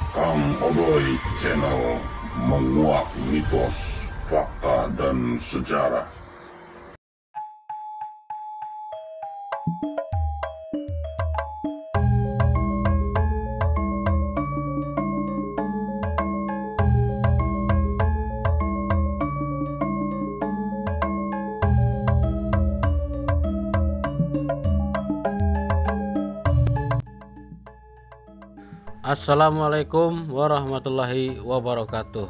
Kang Odoy Channel menguak mitos, fakta, dan sejarah. Assalamualaikum warahmatullahi wabarakatuh.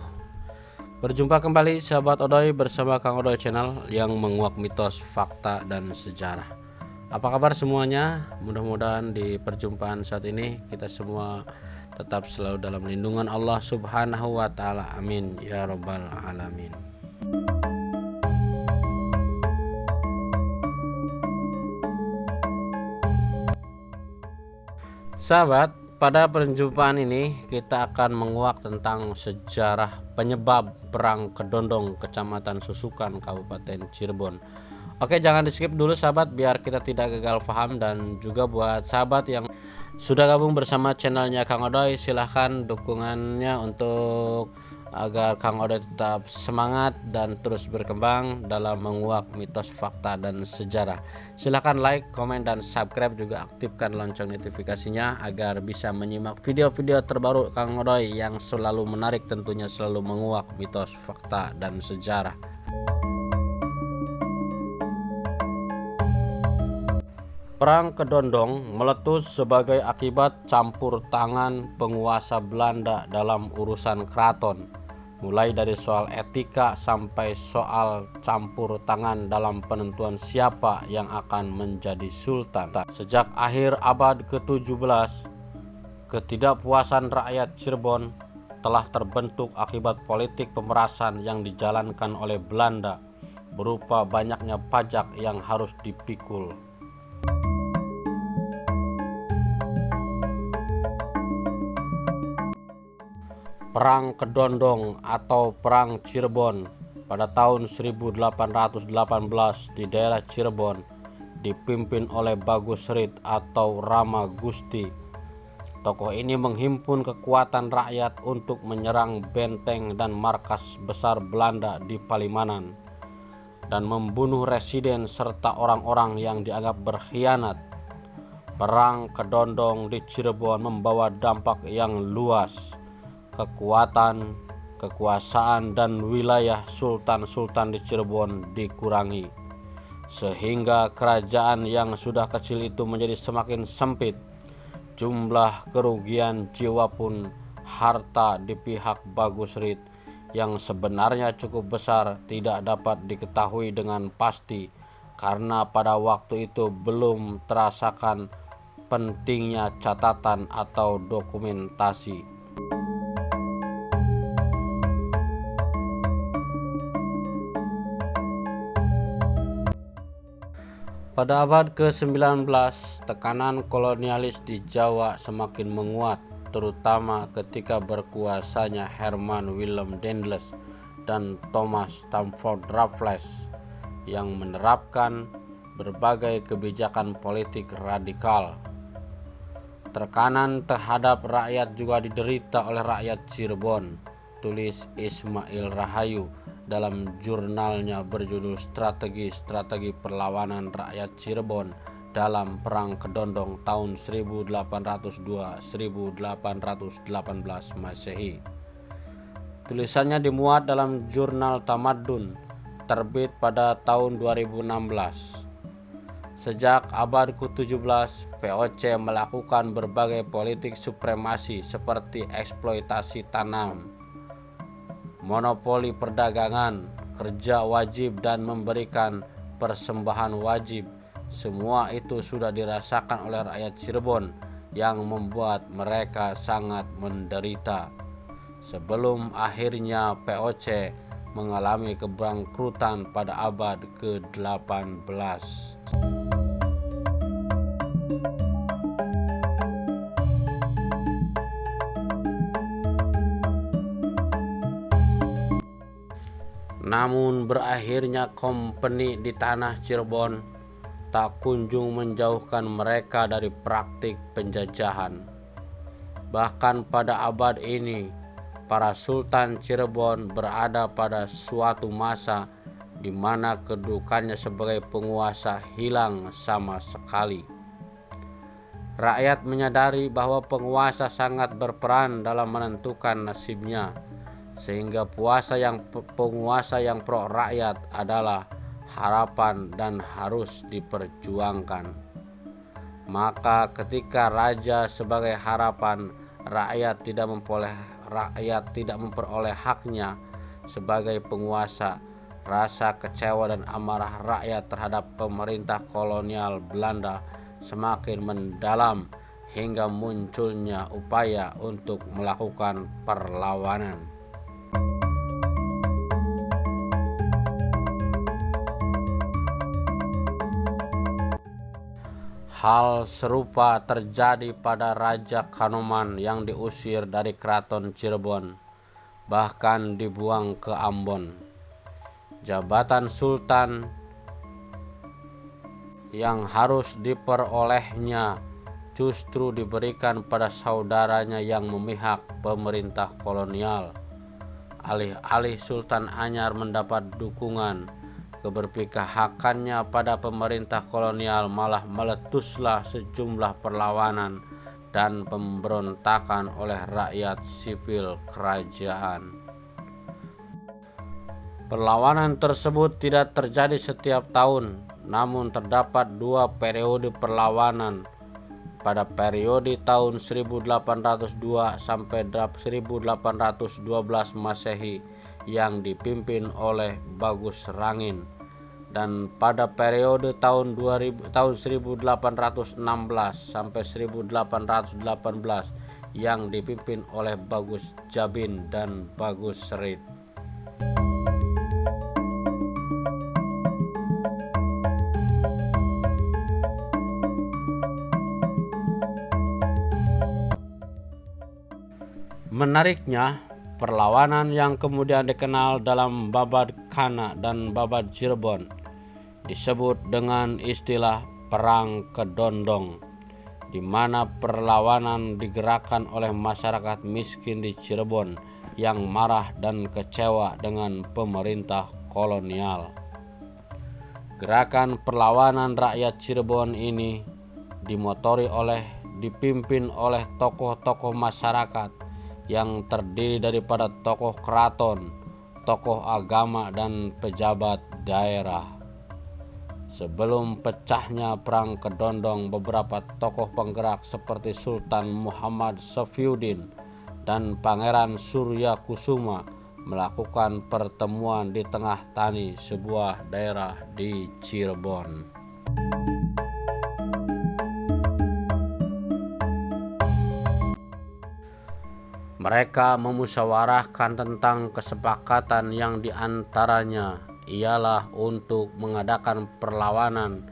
Berjumpa kembali sahabat Odoy bersama Kang Odoy Channel yang menguak mitos, fakta, dan sejarah. Apa kabar semuanya? Mudah-mudahan di perjumpaan saat ini kita semua tetap selalu dalam lindungan Allah Subhanahu wa Ta'ala. Amin ya Rabbal Alamin. Sahabat, pada perjumpaan ini kita akan menguak tentang sejarah penyebab Perang Kedondong Kecamatan Susukan Kabupaten Cirebon. Oke, jangan di skip dulu sahabat biar kita tidak gagal paham, dan juga buat sahabat yang sudah gabung bersama channelnya Kang Odoy, silahkan dukungannya untuk agar Kang Odoy tetap semangat dan terus berkembang dalam menguak mitos, fakta, dan sejarah. Silahkan like, komen, dan subscribe, juga aktifkan lonceng notifikasinya agar bisa menyimak video-video terbaru Kang Odoy yang selalu menarik, tentunya selalu menguak mitos, fakta, dan sejarah. Perang Kedondong meletus sebagai akibat campur tangan penguasa Belanda dalam urusan keraton, mulai dari soal etika sampai soal campur tangan dalam penentuan siapa yang akan menjadi sultan. Sejak akhir abad ke-17, ketidakpuasan rakyat Cirebon telah terbentuk akibat politik pemerasan yang dijalankan oleh Belanda berupa banyaknya pajak yang harus dipikul. Perang Kedondong atau Perang Cirebon pada tahun 1818 di daerah Cirebon dipimpin oleh Bagus Rit atau Rama Gusti. Tokoh ini menghimpun kekuatan rakyat untuk menyerang benteng dan markas besar Belanda di Palimanan dan membunuh residen serta orang-orang yang dianggap berkhianat. Perang Kedondong di Cirebon membawa dampak yang luas. Kekuatan, kekuasaan, dan wilayah sultan-sultan di Cirebon dikurangi, sehingga kerajaan yang sudah kecil itu menjadi semakin sempit. Jumlah kerugian jiwa pun harta di pihak Bagus Rit yang sebenarnya cukup besar tidak dapat diketahui dengan pasti karena pada waktu itu belum terasakan pentingnya catatan atau dokumentasi. Pada abad ke-19, tekanan kolonialis di Jawa semakin menguat, terutama ketika berkuasanya Herman Willem Daendels dan Thomas Stamford Raffles yang menerapkan berbagai kebijakan politik radikal. Tekanan terhadap rakyat juga diderita oleh rakyat Cirebon, tulis Ismail Rahayu dalam jurnalnya berjudul Strategi Perlawanan Rakyat Cirebon dalam Perang Kedondong tahun 1802-1818 Masehi. Tulisannya dimuat dalam jurnal Tamadun, terbit pada tahun 2016. Sejak abad ke-17, VOC melakukan berbagai politik supremasi seperti eksploitasi tanam, monopoli perdagangan, kerja wajib, dan memberikan persembahan wajib. Semua itu sudah dirasakan oleh rakyat Cirebon yang membuat mereka sangat menderita. Sebelum akhirnya VOC mengalami kebangkrutan pada abad ke-18. Namun berakhirnya kompeni di tanah Cirebon tak kunjung menjauhkan mereka dari praktik penjajahan. Bahkan pada abad ini, para Sultan Cirebon berada pada suatu masa di mana kedudukannya sebagai penguasa hilang sama sekali. Rakyat menyadari bahwa penguasa sangat berperan dalam menentukan nasibnya, sehingga penguasa yang pro rakyat adalah harapan dan harus diperjuangkan. Maka ketika raja sebagai harapan, rakyat tidak memperoleh haknya sebagai penguasa, rasa kecewa dan amarah rakyat terhadap pemerintah kolonial Belanda semakin mendalam hingga munculnya upaya untuk melakukan perlawanan. Hal serupa terjadi pada Raja Kanoman yang diusir dari keraton Cirebon, bahkan dibuang ke Ambon. Jabatan sultan yang harus diperolehnya justru diberikan pada saudaranya yang memihak pemerintah kolonial. Alih-alih Sultan Anyar mendapat dukungan, keberpihakannya pada pemerintah kolonial malah meletuslah sejumlah perlawanan dan pemberontakan oleh rakyat sipil kerajaan. Perlawanan tersebut tidak terjadi setiap tahun, namun terdapat dua periode perlawanan pada periode tahun 1802 sampai 1812 Masehi yang dipimpin oleh Bagus Rangin, dan pada periode tahun 1816 sampai 1818 yang dipimpin oleh Bagus Jabin dan Bagus Serit. Menariknya, perlawanan yang kemudian dikenal dalam Babad Kana dan Babad Cirebon disebut dengan istilah Perang Kedondong, di mana perlawanan digerakkan oleh masyarakat miskin di Cirebon yang marah dan kecewa dengan pemerintah kolonial. Gerakan perlawanan rakyat Cirebon ini dipimpin oleh tokoh-tokoh masyarakat yang terdiri daripada tokoh keraton, tokoh agama, dan pejabat daerah. Sebelum pecahnya Perang Kedondong, beberapa tokoh penggerak seperti Sultan Muhammad Safiyuddin dan Pangeran Surya Kusuma melakukan pertemuan di Tengah Tani, sebuah daerah di Cirebon. Mereka memusyawarahkan tentang kesepakatan yang diantaranya ialah untuk mengadakan perlawanan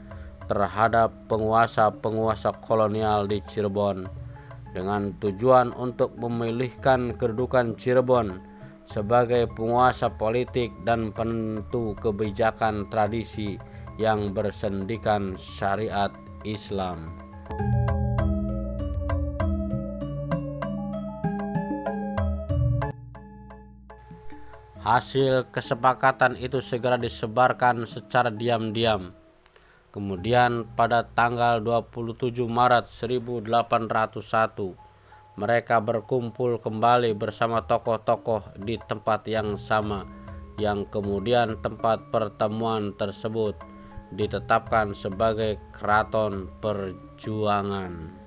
terhadap penguasa-penguasa kolonial di Cirebon dengan tujuan untuk memilihkan kedudukan Cirebon sebagai penguasa politik dan penentu kebijakan tradisi yang bersendikan syariat Islam. Hasil kesepakatan itu segera disebarkan secara diam-diam. Kemudian pada tanggal 27 Maret 1801, mereka berkumpul kembali bersama tokoh-tokoh di tempat yang sama, yang kemudian tempat pertemuan tersebut ditetapkan sebagai Keraton Perjuangan.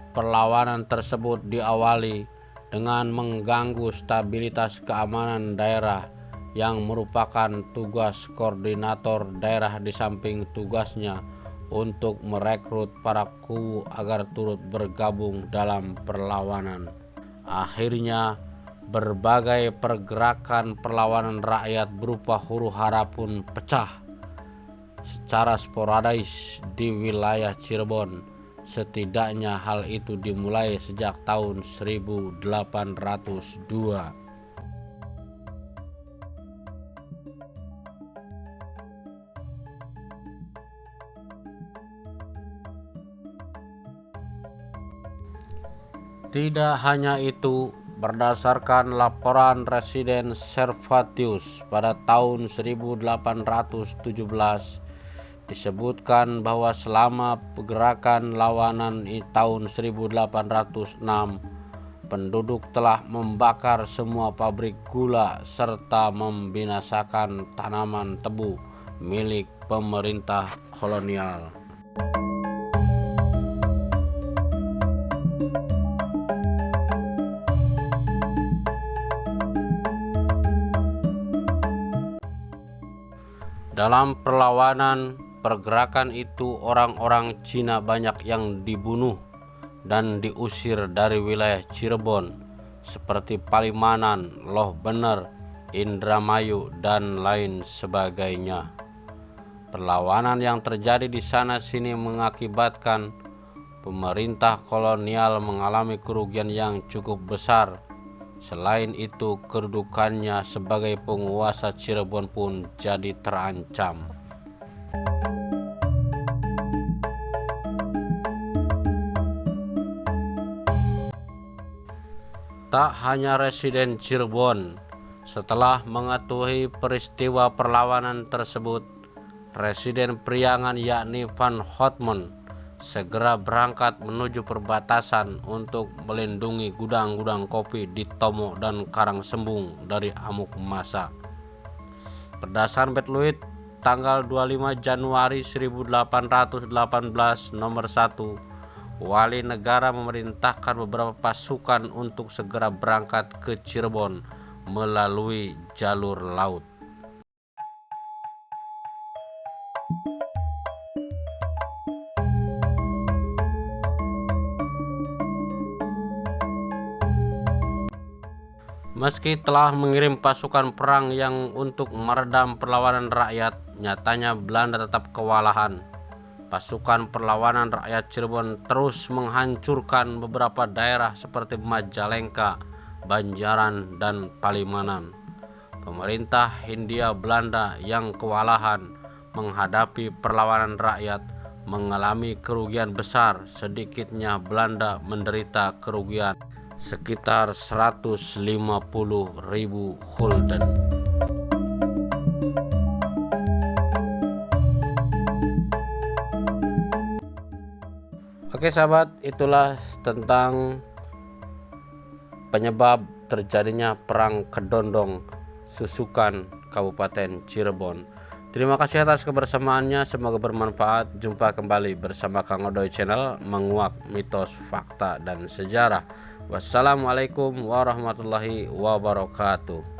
Perlawanan tersebut diawali dengan mengganggu stabilitas keamanan daerah yang merupakan tugas koordinator daerah di samping tugasnya untuk merekrut para kubu agar turut bergabung dalam perlawanan. Akhirnya, berbagai pergerakan perlawanan rakyat berupa huru-hara pun pecah secara sporadis di wilayah Cirebon. Setidaknya hal itu dimulai sejak tahun 1802. Tidak hanya itu, berdasarkan laporan Residen Servatius pada tahun 1817 disebutkan bahwa selama pergerakan lawanan di tahun 1806 penduduk telah membakar semua pabrik gula serta membinasakan tanaman tebu milik pemerintah kolonial. Dalam perlawanan pergerakan itu, orang-orang Cina banyak yang dibunuh dan diusir dari wilayah Cirebon seperti Palimanan, Loh Bener, Indramayu, dan lain sebagainya. Perlawanan yang terjadi di sana sini mengakibatkan pemerintah kolonial mengalami kerugian yang cukup besar. Selain itu, kedudukannya sebagai penguasa Cirebon pun jadi terancam. Tak hanya residen Cirebon, setelah mengetahui peristiwa perlawanan tersebut, Residen Priangan yakni Van Hotman segera berangkat menuju perbatasan untuk melindungi gudang-gudang kopi di Tomo dan Karangsembung dari amuk massa. Berdasarkan Betluit tanggal 25 Januari 1818 nomor 1, Wali negara memerintahkan beberapa pasukan untuk segera berangkat ke Cirebon melalui jalur laut. Meski telah mengirim pasukan perang yang untuk meredam perlawanan rakyat, nyatanya Belanda tetap kewalahan. Pasukan perlawanan rakyat Cirebon terus menghancurkan beberapa daerah seperti Majalengka, Banjaran, dan Palimanan. Pemerintah Hindia Belanda yang kewalahan menghadapi perlawanan rakyat mengalami kerugian besar. Sedikitnya Belanda menderita kerugian sekitar 150.000 gulden. Oke sahabat, itulah tentang penyebab terjadinya Perang Kedondong Susukan Kabupaten Cirebon. Terima kasih atas kebersamaannya, semoga bermanfaat. Jumpa kembali bersama Kang Odoy Channel, menguak mitos, fakta, dan sejarah. Wassalamualaikum warahmatullahi wabarakatuh.